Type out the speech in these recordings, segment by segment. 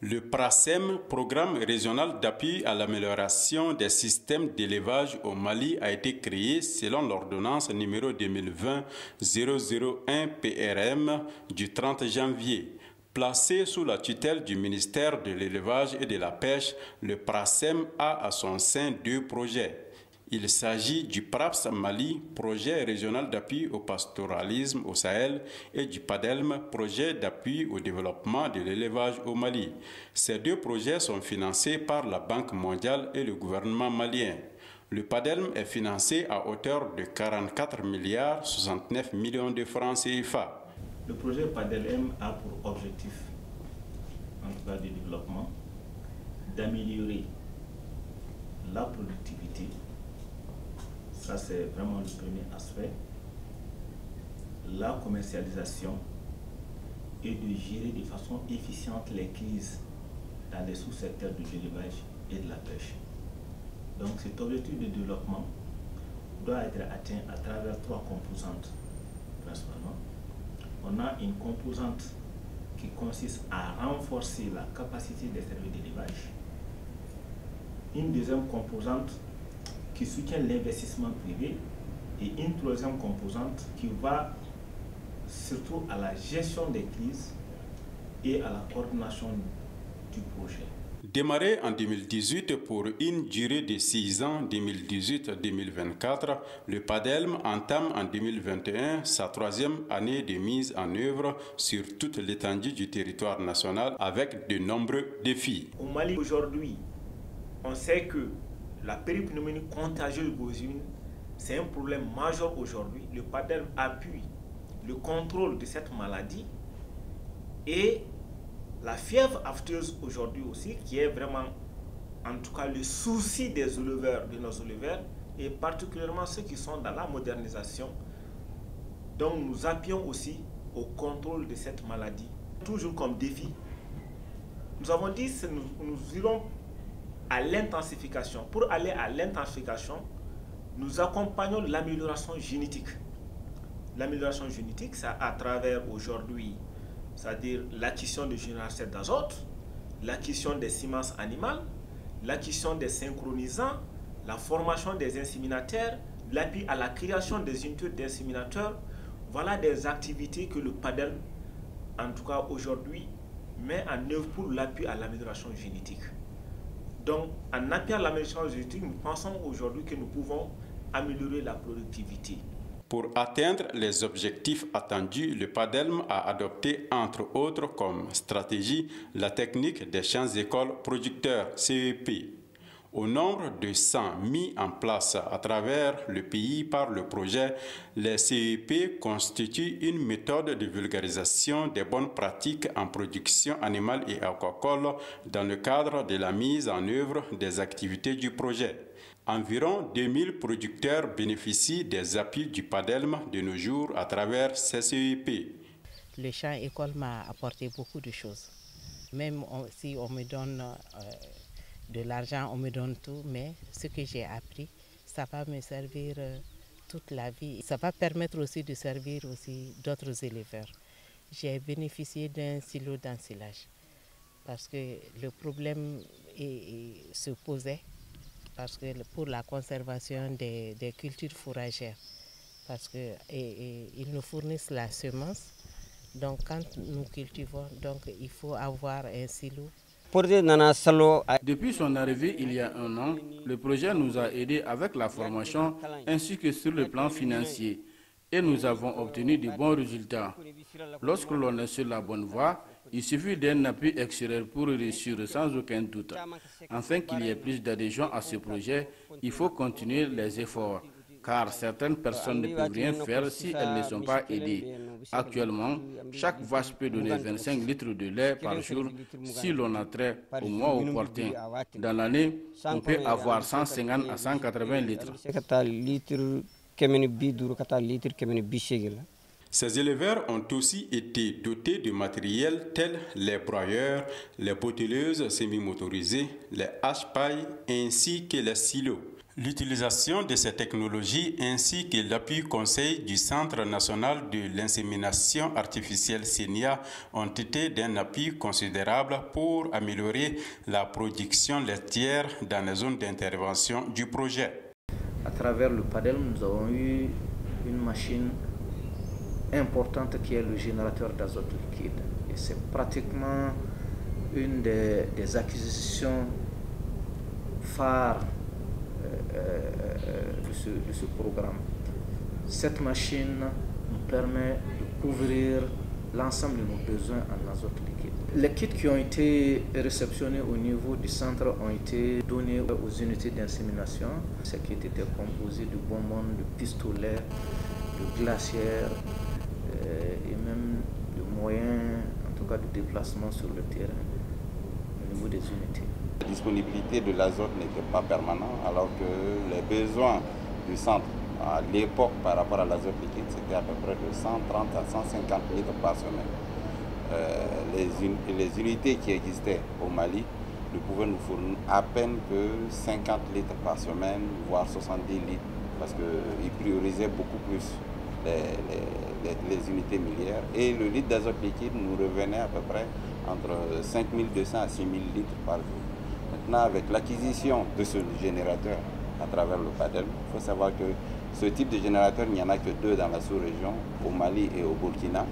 Le PRASEM, Programme régional d'appui à l'amélioration des systèmes d'élevage au Mali, a été créé selon l'ordonnance numéro 2020-001 PRM du 30 janvier. Placé sous la tutelle du ministère de l'Élevage et de la Pêche, le PRASEM a à son sein deux projets. Il s'agit du PRAPS Mali, projet régional d'appui au pastoralisme au Sahel, et du PADELM, projet d'appui au développement de l'élevage au Mali. Ces deux projets sont financés par la Banque mondiale et le gouvernement malien. Le PADELM est financé à hauteur de 44 milliards 69 millions de francs CFA. Le projet PADELM a pour objectif, en tout cas de développement, d'améliorer la productivité. Ça, c'est vraiment le premier aspect. La commercialisation et de gérer de façon efficiente les crises dans les sous-secteurs de l'élevage et de la pêche. Donc, cet objectif de développement doit être atteint à travers trois composantes, principalement. On a une composante qui consiste à renforcer la capacité des services d'élevage. Une deuxième composante qui soutient l'investissement privé et une troisième composante qui va surtout à la gestion des crises et à la coordination du projet. Démarré en 2018 pour une durée de 6 ans, 2018-2024, le PADELM entame en 2021 sa troisième année de mise en œuvre sur toute l'étendue du territoire national avec de nombreux défis. Au Mali aujourd'hui, on sait que la péripneumonie contagieuse bovine, c'est un problème majeur aujourd'hui. Le PADELM appuie le contrôle de cette maladie et la fièvre afteuse aujourd'hui aussi, qui est vraiment, en tout cas, le souci des éleveurs, de nos éleveurs, et particulièrement ceux qui sont dans la modernisation. Donc nous appuyons aussi au contrôle de cette maladie. Toujours comme défi, nous avons dit que nous irons à l'intensification. Pour aller à l'intensification, nous accompagnons l'amélioration génétique. L'amélioration génétique, c'est à travers aujourd'hui, c'est-à-dire l'acquisition de générateurs d'azote, l'acquisition des semences animales, l'acquisition des synchronisants, la formation des inséminateurs, l'appui à la création des unités d'inséminateurs. Voilà des activités que le PADELM, en tout cas aujourd'hui, met en œuvre pour l'appui à l'amélioration génétique. Donc, en appuyant l'amélioration génétique, nous pensons aujourd'hui que nous pouvons améliorer la productivité. Pour atteindre les objectifs attendus, le PADELM a adopté, entre autres comme stratégie, la technique des champs-écoles producteurs, CEP. Au nombre de 100 mis en place à travers le pays par le projet, les CEP constituent une méthode de vulgarisation des bonnes pratiques en production animale et aquacole dans le cadre de la mise en œuvre des activités du projet. Environ 2000 producteurs bénéficient des appuis du PADELM de nos jours à travers ces CEP. Le champ école m'a apporté beaucoup de choses. Même si on me donne de l'argent, on me donne tout, mais ce que j'ai appris, ça va me servir toute la vie. Ça va permettre aussi de servir aussi d'autres éleveurs. J'ai bénéficié d'un silo d'ensilage parce que le problème se posait. Parce que pour la conservation des cultures fourragères, parce qu'ils nous fournissent la semence, donc quand nous cultivons, donc il faut avoir un silo. Depuis son arrivée il y a 1 an, le projet nous a aidés avec la formation ainsi que sur le plan financier et nous avons obtenu de bons résultats. Lorsque l'on est sur la bonne voie, il suffit d'un appui extérieur pour réussir sans aucun doute. Afin qu'il y ait plus d'adhésion à ce projet, il faut continuer les efforts, car certaines personnes ne peuvent rien faire si elles ne sont pas aidées. Actuellement, chaque vache peut donner 25 litres de lait par jour si l'on a trait au mois opportun. Dans l'année, on peut avoir 150 à 180 litres. Ces éleveurs ont aussi été dotés de matériel tels les broyeurs, les botteleuses semi-motorisées, les hache-pailles ainsi que les silos. L'utilisation de ces technologies ainsi que l'appui conseil du Centre national de l'insémination artificielle CENIA ont été d'un appui considérable pour améliorer la production laitière dans les zones d'intervention du projet. À travers le PADELM, nous avons eu une machine importante qui est le générateur d'azote liquide. Et c'est pratiquement une des acquisitions phares de ce programme. Cette machine nous permet de couvrir l'ensemble de nos besoins en azote liquide. Les kits qui ont été réceptionnés au niveau du centre ont été donnés aux unités d'insémination. Ces kits étaient composés de bonbons, de pistolets, de glacières et même de moyens, en tout cas de déplacement sur le terrain au niveau des unités. La disponibilité de l'azote n'était pas permanente alors que les besoins du centre à l'époque par rapport à l'azote liquide c'était à peu près de 130 à 150 litres par semaine. Les unités qui existaient au Mali ne pouvaient nous fournir à peine que 50 litres par semaine, voire 70 litres, parce qu'ils priorisaient beaucoup plus les unités millières. Et le litre d'azote liquide nous revenait à peu près entre 5200 à 6000 litres par jour. Maintenant, avec l'acquisition de ce générateur à travers le PADELM, il faut savoir que ce type de générateur, il n'y en a que 2 dans la sous-région, au Mali et au Burkina.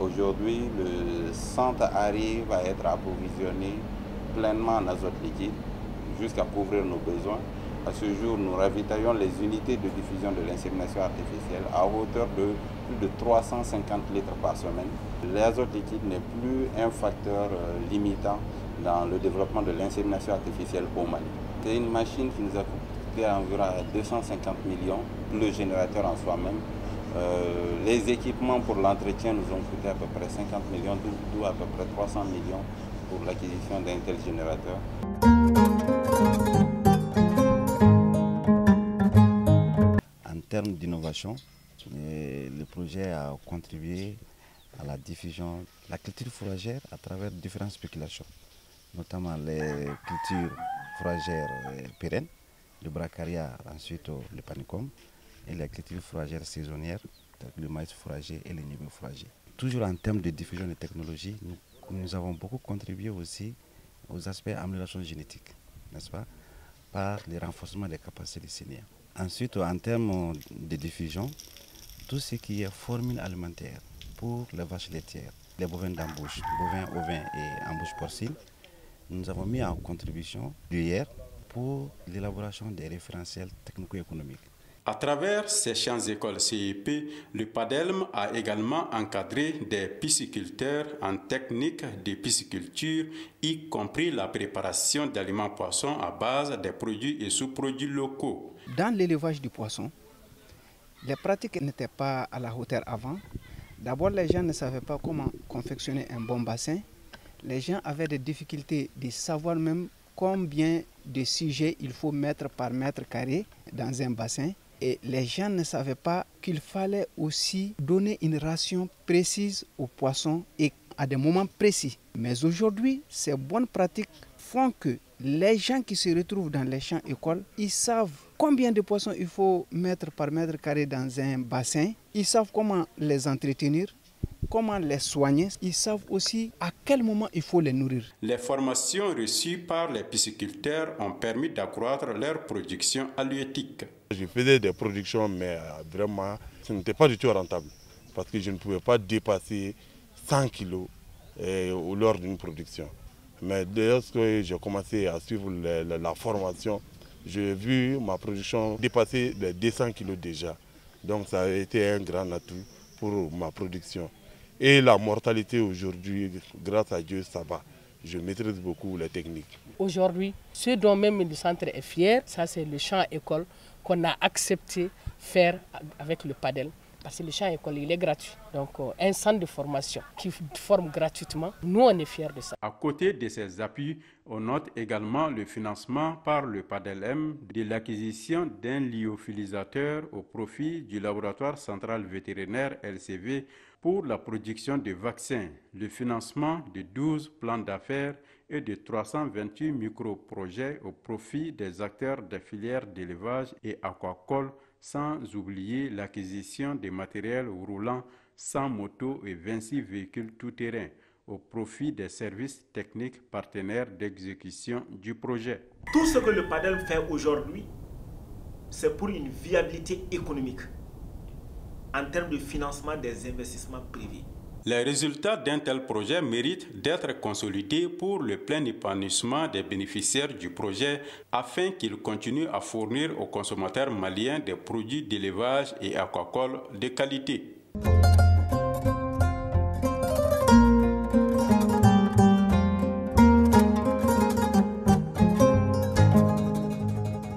Aujourd'hui, le centre arrive à être approvisionné pleinement en azote liquide jusqu'à couvrir nos besoins. À ce jour, nous ravitaillons les unités de diffusion de l'insémination artificielle à hauteur de plus de 350 litres par semaine. L'azote liquide n'est plus un facteur limitant dans le développement de l'insémination artificielle au Mali. C'est une machine qui nous a coûté environ 250 millions, le générateur en soi-même. Les équipements pour l'entretien nous ont coûté à peu près 50 millions, d'où à peu près 300 millions pour l'acquisition d'un tel générateur. En termes d'innovation, le projet a contribué à la diffusion de la culture fourragère à travers différentes spéculations, notamment les cultures fourragères pérennes, le bracaria, ensuite le panicum, et les cultures fourragères saisonnières, le maïs fourrager et les niveaux fourragers. Toujours en termes de diffusion de technologies, nous avons beaucoup contribué aussi aux aspects d'amélioration génétique, n'est-ce pas, par le renforcement des capacités des CENIA. Ensuite, en termes de diffusion, tout ce qui est formule alimentaire pour les vaches laitières, les bovins d'embauche, bovins, ovins et embauche porcine, nous avons mis en contribution l'UIR pour l'élaboration des référentiels technico-économiques. À travers ces champs écoles CEP, le PADELM a également encadré des pisciculteurs en technique de pisciculture, y compris la préparation d'aliments poissons à base des produits et sous-produits locaux. Dans l'élevage du poisson, les pratiques n'étaient pas à la hauteur avant. D'abord, les gens ne savaient pas comment confectionner un bon bassin. Les gens avaient des difficultés de savoir même combien de sujets il faut mettre par mètre carré dans un bassin. Et les gens ne savaient pas qu'il fallait aussi donner une ration précise aux poissons et à des moments précis. Mais aujourd'hui, ces bonnes pratiques font que les gens qui se retrouvent dans les champs écoles, ils savent combien de poissons il faut mettre par mètre carré dans un bassin. Ils savent comment les entretenir, comment les soigner. Ils savent aussi à quel moment il faut les nourrir. Les formations reçues par les pisciculteurs ont permis d'accroître leur production halieutique. Je faisais des productions, mais vraiment, ce n'était pas du tout rentable. Parce que je ne pouvais pas dépasser 100 kilos lors d'une production. Mais lorsque j'ai commencé à suivre la formation, j'ai vu ma production dépasser les 200 kilos déjà. Donc ça a été un grand atout pour ma production. Et la mortalité aujourd'hui, grâce à Dieu, ça va. Je maîtrise beaucoup les techniques. Aujourd'hui, ce dont même le centre est fier, ça c'est le champ école qu'on a accepté faire avec le PADELM. Parce que le champ école, il est gratuit. Donc un centre de formation qui forme gratuitement, nous on est fiers de ça. À côté de ces appuis, on note également le financement par le PADELM de l'acquisition d'un lyophilisateur au profit du laboratoire central vétérinaire LCV pour la production de vaccins, le financement de 12 plans d'affaires et de 328 micro-projets au profit des acteurs des filières d'élevage et aquacole, sans oublier l'acquisition de matériel roulant 100 motos et 26 véhicules tout-terrain au profit des services techniques partenaires d'exécution du projet. Tout ce que le PADEL fait aujourd'hui, c'est pour une viabilité économique en termes de financement des investissements privés. Les résultats d'un tel projet méritent d'être consolidés pour le plein épanouissement des bénéficiaires du projet afin qu'ils continuent à fournir aux consommateurs maliens des produits d'élevage et aquacole de qualité.